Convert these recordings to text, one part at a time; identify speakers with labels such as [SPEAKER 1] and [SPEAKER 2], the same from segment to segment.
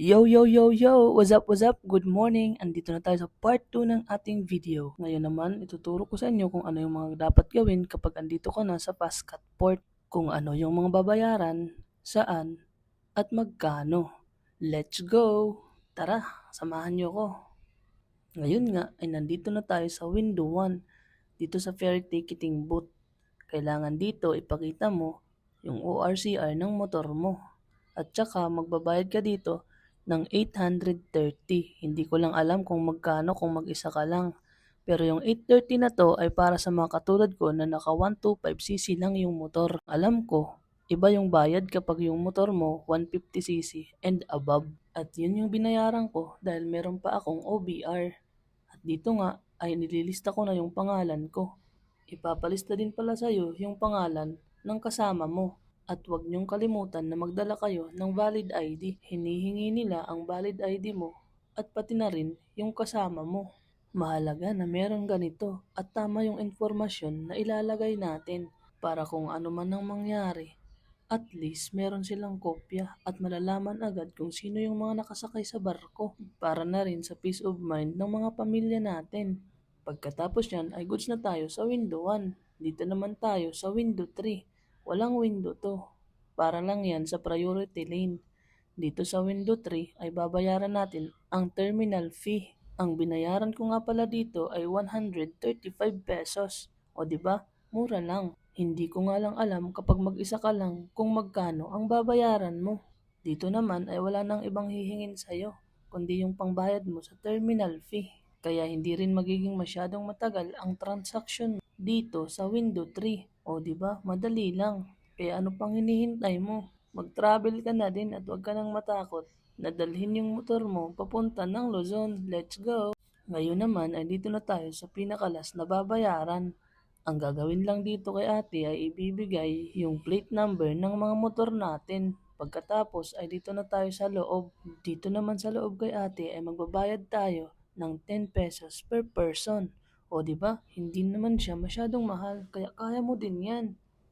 [SPEAKER 1] Yo, yo, yo, yo! What's up, what's up? Good morning! Andito na tayo sa part 2 ng ating video. Ngayon naman, ituturo ko sa inyo kung ano yung mga dapat gawin kapag andito ka na sa Pascat Port. Kung ano yung mga babayaran, saan, at magkano. Let's go! Tara, samahan nyo ko. Ngayon nga, ay nandito na tayo sa window 1, dito sa ferry ticketing booth. Kailangan dito ipakita mo yung ORCR ng motor mo. At saka magbabayad ka dito ng 830. Hindi ko lang alam kung magkano kung mag-isa ka lang. Pero yung 830 na to ay para sa mga katulad ko na naka 125cc lang yung motor. Alam ko, iba yung bayad kapag yung motor mo 150cc and above. At yun yung binayaran ko dahil meron pa akong OBR. At dito nga ay nililista ko na yung pangalan ko. Ipapalista din pala sa'yo yung pangalan ng kasama mo. At huwag niyong kalimutan na magdala kayo ng valid ID. Hinihingi nila ang valid ID mo at pati na rin yung kasama mo. Mahalaga na meron ganito at tama yung informasyon na ilalagay natin para kung ano man ang mangyari. At least meron silang kopya at malalaman agad kung sino yung mga nakasakay sa barko para na rin sa peace of mind ng mga pamilya natin. Pagkatapos yan ay goods na tayo sa window 1. Dito naman tayo sa window 3. Walang window to. Para lang yan sa priority lane. Dito sa window 3 ay babayaran natin ang terminal fee. Ang binayaran ko nga pala dito ay 135 pesos. O di ba? Mura lang. Hindi ko nga lang alam kapag mag-isa ka lang kung magkano ang babayaran mo. Dito naman ay wala nang ibang hihingin sa'yo, kundi yung pangbayad mo sa terminal fee. Kaya hindi rin magiging masyadong matagal ang transaction dito sa window 3. O di ba? Madali lang. Kaya ano pang hinihintay mo? Mag-travel ka na din at huwag ka nang matakot na dalhin yung motor mo papunta ng Luzon. Let's go! Ngayon naman ay dito na tayo sa pinakalas na babayaran. Ang gagawin lang dito kay ate ay ibibigay yung plate number ng mga motor natin. Pagkatapos ay dito na tayo sa loob. Dito naman sa loob kay ate ay magbabayad tayo ng 10 pesos per person. O di ba? Hindi naman siya masyadong mahal kaya kaya mo din 'yan.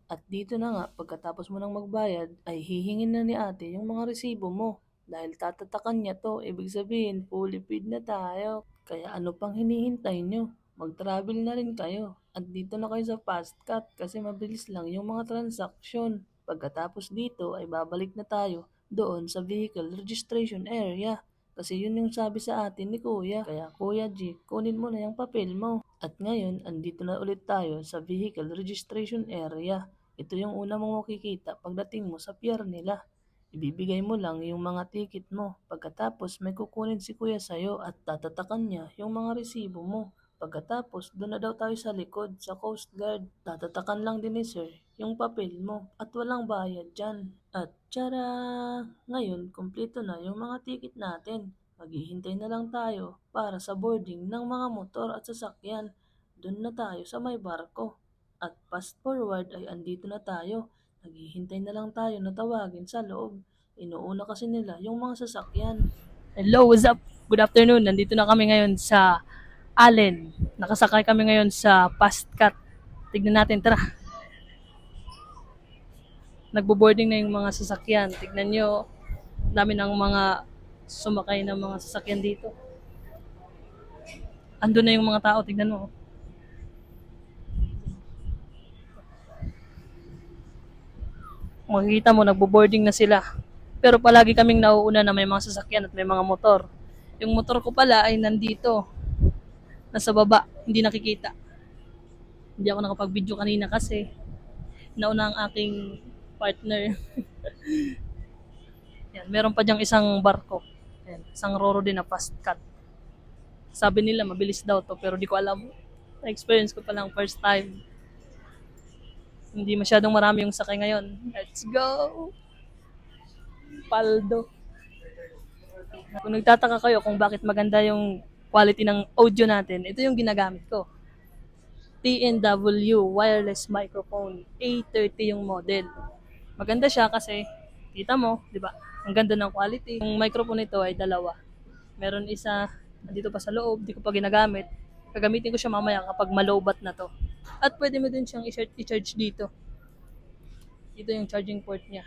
[SPEAKER 1] At dito na nga pagkatapos mo nang magbayad ay hihingin na ni ate yung mga resibo mo. Dahil tatatakan niya to, ibig sabihin fully paid na tayo. Kaya ano pang hinihintay nyo? Mag-travel na rin kayo. At dito na kayo sa Fastcat kasi mabilis lang yung mga transaksyon. Pagkatapos dito ay babalik na tayo doon sa vehicle registration area. Kasi yun yung sabi sa atin ni Kuya. Kaya Kuya G, kunin mo na yung papel mo. At ngayon, andito na ulit tayo sa vehicle registration area. Ito yung una mong makikita pagdating mo sa pier nila. Ibibigay mo lang yung mga ticket mo. Pagkatapos may kukunin si kuya sa'yo at tatatakan niya yung mga resibo mo. Pagkatapos doon na daw tayo sa likod sa Coast Guard. Tatatakan lang din ni sir yung papel mo at walang bayad dyan. At tiyara! Ngayon, kumpleto na yung mga ticket natin. Maghihintay na lang tayo para sa boarding ng mga motor at sasakyan. Doon na tayo sa may barko. At fast forward ay andito na tayo. Naghihintay na lang tayo na tawagin sa loob. Inuuna kasi nila yung mga sasakyan. Hello, what's up? Good afternoon. Nandito na kami ngayon sa Allen. Nakasakay kami ngayon sa Pascat. Tignan natin, tara. Nagbo-boarding na yung mga sasakyan. Tignan nyo, dami ng mga sumakay ng mga sasakyan dito. Ando na yung mga tao, tignan mo. Makikita mo, nagbo-boarding na sila. Pero palagi kaming nauuna na may mga sasakyan at may mga motor. Yung motor ko pala ay nandito. Nasa baba, hindi nakikita. Hindi ako nakapag-video kanina kasi nauna ang aking partner. Yan, meron pa diyang isang barko. Yan, isang roro din na fast cut. Sabi nila mabilis daw to pero di ko alam. Na-experience ko pa lang first time. Hindi masyadong marami yung sakay ngayon. Let's go! Paldo. Kung nagtataka kayo kung bakit maganda yung quality ng audio natin, ito yung ginagamit ko. TNW wireless microphone A30 yung model. Maganda siya kasi kita mo, 'di ba? Ang ganda ng quality. Yung microphone nito ay dalawa. Meron isa dito pa sa loob, di ko pa ginagamit. Gagamitin ko siya mamaya kapag malowbat na to. At pwede mo din siyang i-charge dito. Dito yung charging port niya.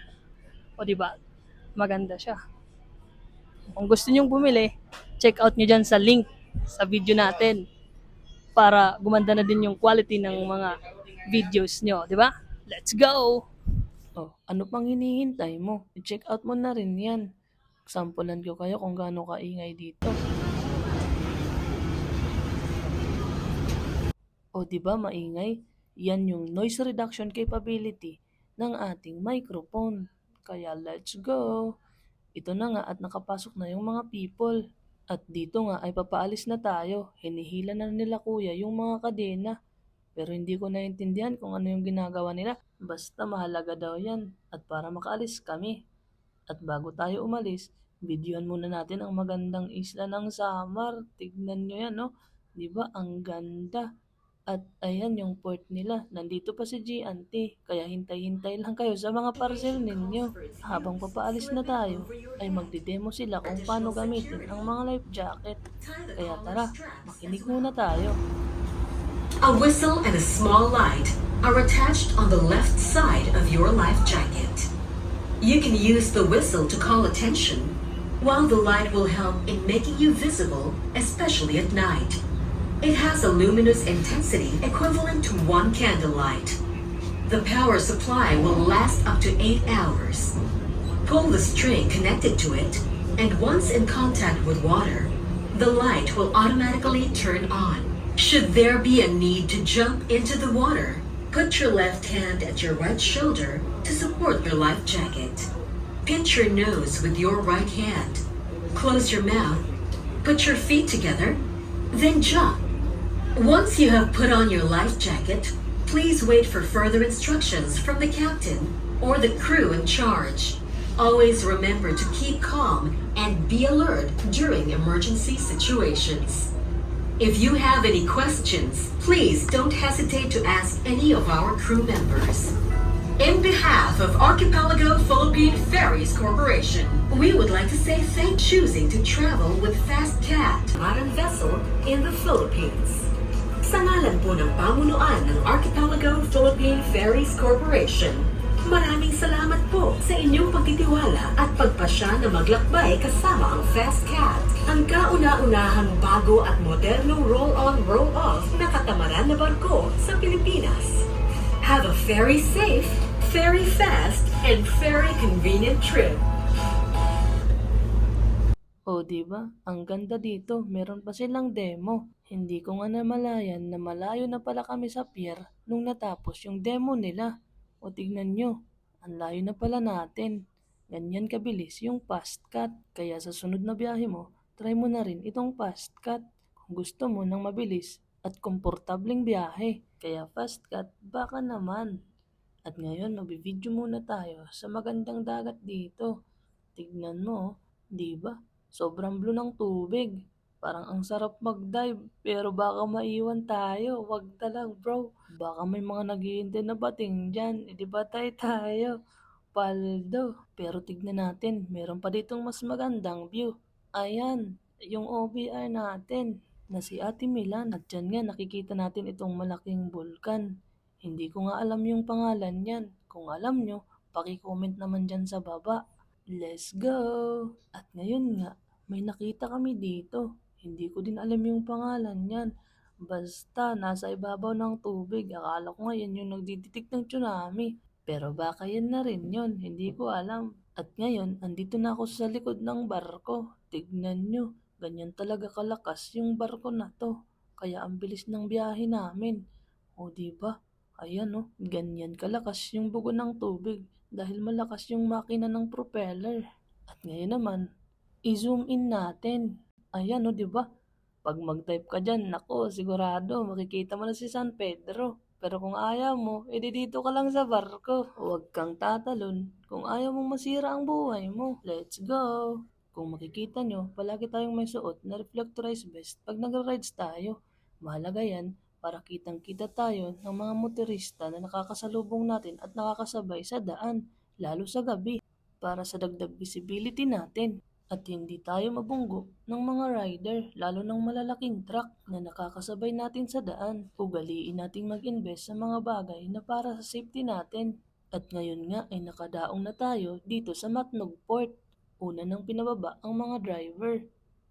[SPEAKER 1] O 'di ba? Maganda siya. Kung gusto nyong bumili, check out nyo dyan sa link sa video natin para gumanda na din yung quality ng mga videos nyo, di ba? Let's go! Oh, ano pang hinihintay mo? I-check out mo na rin yan. Sampulan ko kayo kung gaano kaingay dito. O di ba maingay? Yan yung noise reduction capability ng ating microphone. Kaya let's go! Ito na nga at nakapasok na yung mga people. At dito nga ay papaalis na tayo. Hinihila na nila kuya yung mga kadena. Pero hindi ko naintindihan kung ano yung ginagawa nila. Basta mahalaga daw yan. At para makaalis kami. At bago tayo umalis, videohan muna natin ang magandang isla ng Samar. Tignan nyo yan, no? Di ba? Ang ganda. At ayan yung port nila. Nandito pa si Giante. Kaya hintay-hintay lang kayo sa mga parcel ninyo. Habang papaalis na tayo, ay magdidemo sila kung paano gamitin ang mga life jacket. Kaya tara, makinig muna tayo.
[SPEAKER 2] A whistle and a small light are attached on the left side of your life jacket. You can use the whistle to call attention, while the light will help in making you visible, especially at night. It has a luminous intensity equivalent to 1 candlelight. The power supply will last up to 8 hours. Pull the string connected to it, and once in contact with water, the light will automatically turn on. Should there be a need to jump into the water, put your left hand at your right shoulder to support your life jacket. Pinch your nose with your right hand. Close your mouth. Put your feet together. Then jump. Once you have put on your life jacket, please wait for further instructions from the captain or the crew in charge. Always remember to keep calm and be alert during emergency situations. If you have any questions, please don't hesitate to ask any of our crew members. In behalf of Archipelago Philippine Ferries Corporation, we would like to say thank choosing to travel with FastCat, modern vessel in the Philippines. Sa ngalan po ng pamunuan ng Archipelago Philippine Ferries Corporation, maraming salamat po sa inyong pagtitiwala at pagpasya na maglakbay kasama ang FastCat, ang kauna-unahang bago at modernong roll-on, roll-off na katamaran na barko sa Pilipinas. Have a very safe, very fast, and very convenient trip.
[SPEAKER 1] O di ba? Ang ganda dito. Meron pa silang demo. Hindi ko nga namalayan na malayo na pala kami sa pier nung natapos yung demo nila. O tignan nyo, ang layo na pala natin. Ganyan kabilis yung fast cut. Kaya sa sunod na biyahe mo, try mo na rin itong fast cut. Kung gusto mo ng mabilis at komportableng biyahe. Kaya fast cut, baka naman. At ngayon, magbibideo muna tayo sa magandang dagat dito. Tignan mo, di ba? Sobrang blue ng tubig. Parang ang sarap mag-dive, pero baka maiwan tayo. Wag na lang, bro. Baka may mga naghihintay na bating dyan. E di ba tayo? Paldo. Pero tignan natin, meron pa ditong mas magandang view. Ayan, yung OBR natin na si Ate Milan. At dyan nga nakikita natin itong malaking bulkan. Hindi ko nga alam yung pangalan niyan. Kung alam nyo, paki-comment naman dyan sa baba. Let's go! At ngayon nga, may nakita kami dito. Hindi ko din alam yung pangalan niyan. Basta, nasa ibabaw ng tubig. Akala ko nga yan yung nagdidetect ng tsunami. Pero baka yan na rin yun. Hindi ko alam. At ngayon, andito na ako sa likod ng barko. Tignan nyo, ganyan talaga kalakas yung barko na to. Kaya ang bilis ng biyahe namin. O di ba? Ayan oh, ganyan kalakas yung bugo ng tubig dahil malakas yung makina ng propeller. At ngayon naman, i-zoom in natin. Ayan oh, di ba? Pag mag-type ka dyan, nako, sigurado makikita mo na si San Pedro. Pero kung ayaw mo, edi dito ka lang sa barko. Huwag kang tatalon kung ayaw mong masira ang buhay mo. Let's go! Kung makikita nyo, palagi tayong may suot na reflectorized vest pag nag-rides tayo. Mahalaga yan para kitang-kita tayo ng mga motorista na nakakasalubong natin at nakakasabay sa daan, lalo sa gabi, para sa dagdag visibility natin. At hindi tayo mabunggo ng mga rider, lalo ng malalaking truck na nakakasabay natin sa daan. Ugaliin nating mag-invest sa mga bagay na para sa safety natin. At ngayon nga ay nakadaong na tayo dito sa Matnog Port. Una nang pinababa ang mga driver.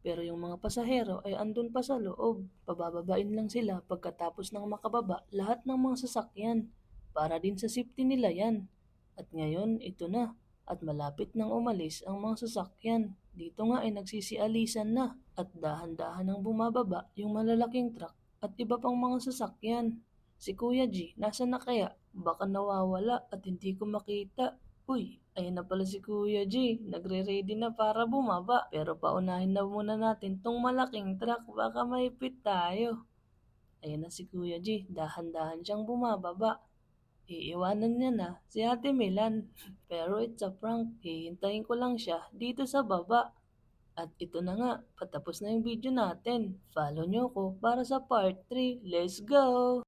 [SPEAKER 1] Pero yung mga pasahero ay andun pa sa loob. Pabababain lang sila pagkatapos ng makababa lahat ng mga sasakyan. Para din sa safety nila yan. At ngayon, ito na. At malapit nang umalis ang mga sasakyan. Dito nga ay nagsisialisan na. At dahan-dahan nang bumababa yung malalaking truck at iba pang mga sasakyan. Si Kuya G, nasa na kaya? Baka nawawala at hindi ko makita. Uy, ayun na pala si Kuya G. Nagre-ready na para bumaba. Pero paunahin na muna natin tong malaking truck. Baka maipit tayo. Ayun na si Kuya G. Dahan-dahan siyang bumababa. Iiwanan niya na si Ate Milan. Pero it's a prank. Hihintayin ko lang siya dito sa baba. At ito na nga, patapos na yung video natin. Follow nyo ko para sa part 3. Let's go!